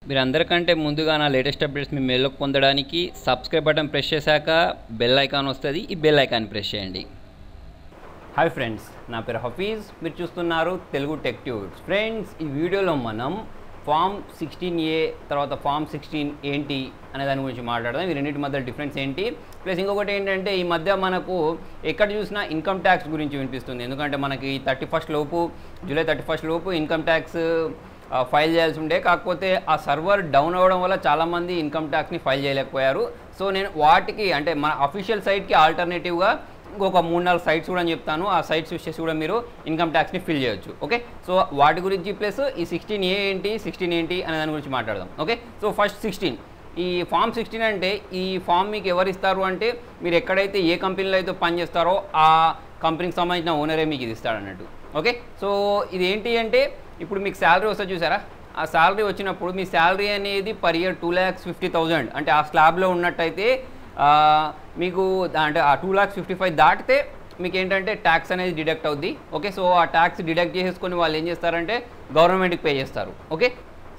మీరందరికంటే ముందుగా నా latest updates మీ మెయిల్లోకి పొందడానికి సబ్స్క్రైబ్ బటన్ ప్రెస్ చేశాక బెల్ ఐకాన్ వస్తుంది. ఈ బెల్ ఐకాన్ ప్రెస్ చేయండి. హాయ్ ఫ్రెండ్స్, నా పేరు హఫీజ్. మీరు చూస్తున్నారు తెలుగు టెక్ ట్యూబ్స్. ఫ్రెండ్స్, ఈ వీడియోలో మనం ఫామ్ 16A తర్వాత ఫామ్ 16 ఏంటి అనే దాని గురించి మాట్లాడదాం. ఈ రెండింటి మధ్య డిఫరెన్స్ ఏంటి, ప్లస్ ఇంకొకటి ఏంటంటే ఈ మధ్య మనకు ఎక్కడ చూసినా ఇన్కమ్ ట్యాక్స్ గురించి వినిపిస్తుంది. ఎందుకంటే మనకి 31st లోపు, జూలై 31st లోపు ఇన్కమ్ ట్యాక్స్ ఫైల్ చేయాల్సి ఉండే. కాకపోతే ఆ సర్వర్ డౌన్ అవ్వడం వల్ల చాలామంది ఇన్కమ్ ట్యాక్స్ని ఫైల్ చేయలేకపోయారు. సో నేను వాటికి అంటే మన అఫీషియల్ సైట్కి ఆల్టర్నేటివ్గా ఇంకొక 3-4 సైట్స్ కూడా చెప్తాను. ఆ సైట్స్ యూస్ చేసి కూడా మీరు ఇన్కమ్ ట్యాక్స్ని ఫిల్ చేయొచ్చు. ఓకే, సో వాటి గురించి ప్లస్ ఈ 16A ఏంటి, 16 ఏంటి అనే దాని గురించి మాట్లాడదాం. ఓకే, సో ఫస్ట్ 16, ఈ ఫామ్ 16 అంటే ఈ ఫామ్ మీకు ఎవరు ఇస్తారు అంటే మీరు ఎక్కడైతే ఏ కంపెనీలో అయితే పని చేస్తారో ఆ కంపెనీకి సంబంధించిన ఓనరే మీకు ఇది ఇస్తాడు అన్నట్టు. ఓకే, సో ఇది ఏంటి అంటే ఇప్పుడు మీకు శాలరీ వస్తుంది చూసారా, ఆ శాలరీ వచ్చినప్పుడు మీ శాలరీ అనేది పర్ ఇయర్ 2,50,000 అంటే ఆ స్లాబ్లో ఉన్నట్టయితే మీకు అంటే ఆ 2,55,000 దాటితే మీకు ఏంటంటే ట్యాక్స్ అనేది డిడక్ట్ అవుద్ది. ఓకే, సో ఆ ట్యాక్స్ డిడక్ట్ చేసేసుకొని వాళ్ళు ఏం చేస్తారంటే గవర్నమెంట్కి పే చేస్తారు. ఓకే,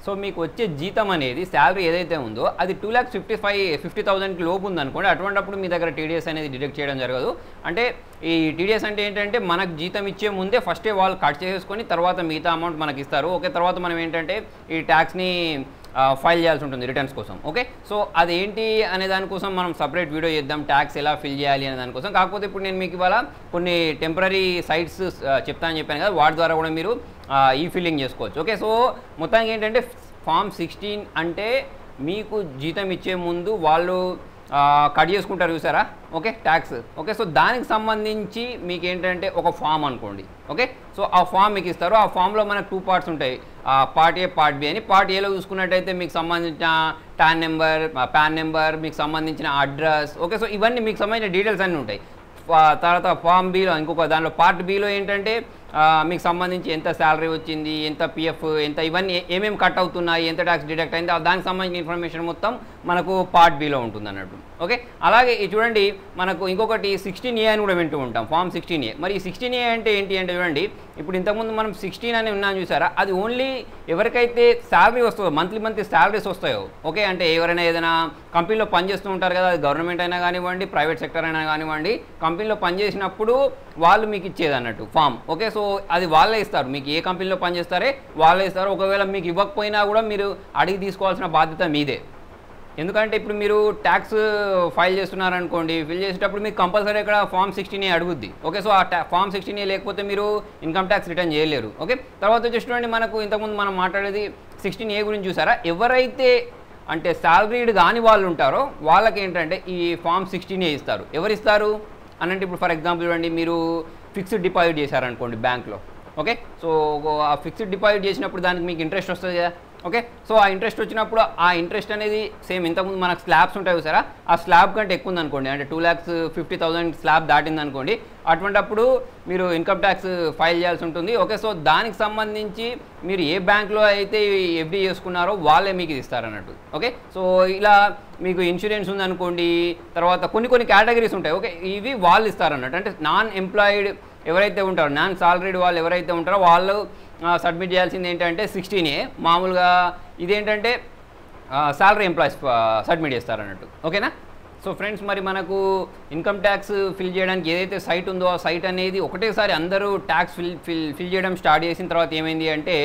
సో మీకు వచ్చే జీతం అనేది శాలరీ ఏదైతే ఉందో అది 2,50,000కి లోపు ఉందనుకోండి. అటువంటిప్పుడు మీ దగ్గర టీడీఎస్ అనేది డిడక్ట్ చేయడం జరగదు. అంటే ఈ టీడీఎస్ అంటే ఏంటంటే మనకు జీతం ఇచ్చే ముందే ఫస్టే వాళ్ళు కట్ చేసుకొని తర్వాత మిగతా అమౌంట్ మనకి ఇస్తారు. ఓకే, తర్వాత మనం ఏంటంటే ఈ ట్యాక్స్ని ఫైల్ చేయాల్సి ఉంటుంది రిటర్న్స్ కోసం. ఓకే, సో అదేంటి అనే దానికోసం మనం సపరేట్ వీడియో చేద్దాం, ట్యాక్స్ ఎలా ఫిల్ చేయాలి అనే దానికోసం. కాకపోతే ఇప్పుడు నేను మీకు ఇవాళ కొన్ని టెంపరీ సైట్స్ చెప్తానని చెప్పాను కదా, వాటి ద్వారా కూడా మీరు ఈ ఫిల్లింగ్ చేసుకోవచ్చు. ఓకే, సో మొత్తానికి ఏంటంటే ఫామ్ 16 అంటే మీకు జీతం ఇచ్చే ముందు వాళ్ళు కట్ చేసుకుంటారు చూసారా, ఓకే, ట్యాక్స్. ఓకే, సో దానికి సంబంధించి మీకు ఏంటంటే ఒక ఫామ్ అనుకోండి. ఓకే, సో ఆ ఫామ్ మీకు ఇస్తారు. ఆ ఫామ్లో మనకు 2 పార్ట్స్ ఉంటాయి, పార్ట్ ఏ, పార్ట్ బి అని. పార్ట్ ఏలో చూసుకున్నట్టయితే మీకు సంబంధించిన టాన్ నెంబర్, పాన్ నెంబర్, మీకు సంబంధించిన అడ్రస్. ఓకే, సో ఇవన్నీ మీకు సంబంధించిన డీటెయిల్స్ అన్నీ ఉంటాయి. తర్వాత ఫామ్ బిలో ఇంకొక దానిలో పార్ట్ బిలో ఏంటంటే మీకు సంబంధించి ఎంత శాలరీ వచ్చింది, ఎంత పిఎఫ్, ఎంత ఇవన్నీ ఏమేమి కట్ అవుతున్నాయి, ఎంత ట్యాక్స్ డిడక్ట్ అయింది, దానికి సంబంధించిన ఇన్ఫర్మేషన్ మొత్తం మనకు పార్ట్ బిలో ఉంటుంది అన్నట్టు. ఓకే, అలాగే చూడండి మనకు ఇంకొకటి 16A అని కూడా వింటూ ఉంటాం, ఫామ్ 16A. మరి ఈ 16A అంటే ఏంటి అంటే చూడండి, ఇప్పుడు ఇంతకుముందు మనం 16 అని ఉన్నాం చూసారా, అది ఓన్లీ ఎవరికైతే శాలరీ వస్తుందో, మంత్లీ శాలరీస్ వస్తాయో. ఓకే, అంటే ఎవరైనా ఏదైనా కంపెనీలో పనిచేస్తూ ఉంటారు కదా, అది గవర్నమెంట్ అయినా కానివ్వండి, ప్రైవేట్ సెక్టర్ అయినా కానివ్వండి, కంపెనీలో పనిచేసినప్పుడు వాళ్ళు మీకు ఇచ్చేది అన్నట్టు ఫామ్. ఓకే, సో అది వాళ్ళే ఇస్తారు, మీకు ఏ కంపెనీలో పనిచేస్తారే వాళ్ళే ఇస్తారు. ఒకవేళ మీకు ఇవ్వకపోయినా కూడా మీరు అడిగి తీసుకోవాల్సిన బాధ్యత మీదే. ఎందుకంటే ఇప్పుడు మీరు ట్యాక్స్ ఫైల్ చేస్తున్నారనుకోండి, ఫిల్ చేసేటప్పుడు మీకు కంపల్సరీ ఇక్కడ ఫామ్ 16A అడుగుద్ది. ఓకే, సో ఆ ఫామ్ 16A లేకపోతే మీరు ఇన్కమ్ ట్యాక్స్ రిటర్న్ చేయలేరు. ఓకే, తర్వాత వచ్చేసి చూడండి మనకు ఇంతకుముందు మనం మాట్లాడేది 16A గురించి చూసారా, ఎవరైతే అంటే శాలరీడ్ కాని వాళ్ళు ఉంటారో వాళ్ళకి ఏంటంటే ఈ ఫామ్ 16A ఇస్తారు. ఎవరు ఇస్తారు అని అంటే ఇప్పుడు ఫర్ ఎగ్జాంపుల్ చూడండి, మీరు ఫిక్స్డ్ డిపాజిట్ చేశారనుకోండి బ్యాంక్లో. ఓకే, సో ఆ ఫిక్స్డ్ డిపాజిట్ చేసినప్పుడు దానికి మీకు ఇంట్రెస్ట్ వస్తుంది కదా. ఓకే, సో ఆ ఇంట్రెస్ట్ వచ్చినప్పుడు ఆ ఇంట్రెస్ట్ అనేది సేమ్ ఇంతకుముందు మనకు స్లాబ్స్ ఉంటాయి చూసారా, ఆ స్లాబ్ కంటే ఎక్కువ ఉందనుకోండి, అంటే 2,50,000 స్లాబ్ దాటింది అనుకోండి, అటువంటిప్పుడు మీరు ఇన్కమ్ ట్యాక్స్ ఫైల్ చేయాల్సి ఉంటుంది. ఓకే, సో దానికి సంబంధించి మీరు ఏ బ్యాంక్లో అయితే ఎఫ్డీ చేసుకున్నారో వాళ్ళే మీకు ఇది ఇస్తారన్నట్టు. ఓకే, సో ఇలా మీకు ఇన్సూరెన్స్ ఉందనుకోండి, తర్వాత కొన్ని కేటగిరీస్ ఉంటాయి. ఓకే, ఇవి వాళ్ళు ఇస్తారన్నట్టు. అంటే నాన్ ఎంప్లాయిడ్ ఎవరైతే ఉంటారో, నాన్ సాలరీడ్ వాళ్ళు ఎవరైతే ఉంటారో వాళ్ళు సబ్మిట్ చేయాల్సింది ఏంటంటే 16A. మామూలుగా ఇదేంటంటే సాలరీ ఎంప్లాయీస్ సబ్మిట్ చేస్తారన్నట్టు. ఓకేనా, సో ఫ్రెండ్స్, మరి మనకు ఇన్కమ్ ట్యాక్స్ ఫిల్ చేయడానికి ఏదైతే సైట్ ఉందో ఆ సైట్ అనేది ఒకటేసారి అందరూ ట్యాక్స్ ఫిల్ చేయడం స్టార్ట్ చేసిన తర్వాత ఏమైంది అంటే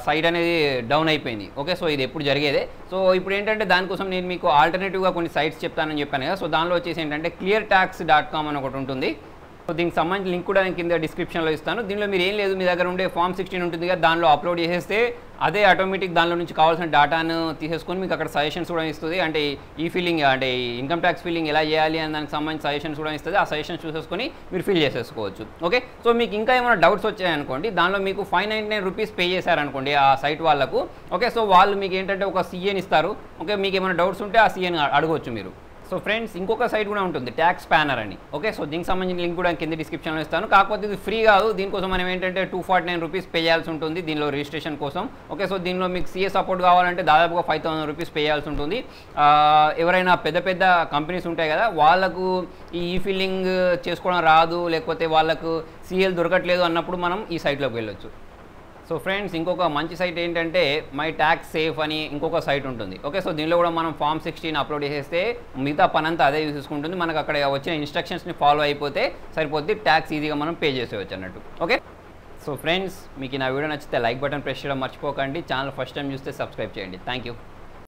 సైట్ అనేది డౌన్ అయిపోయింది. ఓకే, సో ఇది ఎప్పుడు జరిగేదే. సో ఇప్పుడు ఏంటంటే దానికోసం నేను మీకు ఆల్టర్నేటివ్గా కొన్ని సైట్స్ చెప్తానని చెప్పాను కదా. సో దానిలో వచ్చేసి ఏంటంటే cleartax.com అని ఒకటి ఉంటుంది. సో దీనికి సంబంధించిన లింక్ కూడా నేను కింద డిస్క్రిప్షన్లో ఇస్తాను. దీనిలో మీరు ఏం లేదు, మీ దగ్గర ఉండే ఫామ్ 16 ఉంటుంది కదా, దానిలో అప్లోడ్ చేసేస్తే అదే ఆటోమేటిక్ దానిలో నుంచి కావాల్సిన డేటాను తీసేసుకొని మీకు అక్కడ సజెషన్స్ కూడా ఇస్తుంది. అంటే ఈ ఫిల్లింగ్ అంటే ఇన్కమ్ ట్యాక్స్ ఫిల్లింగ్ ఎలా చేయాలి అని దానికి సంబంధించిన సజెషన్స్ కూడా ఇస్తుంది. ఆ సజెషన్స్ చూసేసుకొని మీరు ఫిల్ చేసేసుకోవచ్చు. ఓకే, సో మీకు ఇంకా ఏమైనా డౌట్స్ వచ్చాయనుకోండి, దానిలో మీకు 599 రూపీస్ పే చేశారనుకోండి ఆ సైట్ వాళ్ళకు. ఓకే, సో వాళ్ళు మీకు ఏంటంటే ఒక CAని ఇస్తారు. ఓకే, మీకు ఏమైనా డౌట్స్ ఉంటే ఆ CAని అడగవచ్చు మీరు. సో ఫ్రెండ్స్, ఇంకొక సైట్ కూడా ఉంటుంది, ట్యాక్స్ స్పానర్ అని. ఓకే, సో దీనికి సంబంధించిన లింక్ కూడా కింద డిస్క్రిప్షన్లో ఇస్తాను. కాకపోతే ఇది ఫ్రీ కాదు, దీనికోసం మనం ఏంటంటే 249 రూపీస్ పే చేయాల్సి ఉంటుంది దీనిలో రిజిస్ట్రేషన్ కోసం. ఓకే, సో దీనిలో మీకు CA సపోర్ట్ కావాలంటే దాదాపుగా 5,000 రూపీస్ పే చేయాల్సి ఉంటుంది. ఎవరైనా పెద్ద కంపెనీస్ ఉంటాయి కదా, వాళ్ళకు ఈ ఫిల్లింగ్ చేసుకోవడం రాదు, లేకపోతే వాళ్ళకు CL దొరకట్లేదు అన్నప్పుడు మనం ఈ సైట్లోకి వెళ్ళొచ్చు. సో ఫ్రెండ్స్, ఇంకొక మంచి సైట్ ఏంటంటే మై ట్యాక్స్ సేఫ్ అని ఇంకొక సైట్ ఉంటుంది. ఓకే, సో దీనిలో కూడా మనం ఫామ్ 16 అప్లోడ్ చేసేస్తే మిగతా పని అంతా అదే చూసుకుంటుంది. మనకు అక్కడ వచ్చిన ఇన్స్ట్రక్షన్స్ని ఫాలో అయిపోతే సరిపోద్ది, ట్యాక్స్ ఈజీగా మనం పే చేసేవచ్చు అన్నట్టు. ఓకే, సో ఫ్రెండ్స్, మీకు నా వీడియో నచ్చితే లైక్ బటన్ ప్రెస్ చేయడం మర్చిపోకండి. ఛానల్ ఫస్ట్ టైం చూస్తే సబ్స్క్రైబ్ చేయండి. Thank you.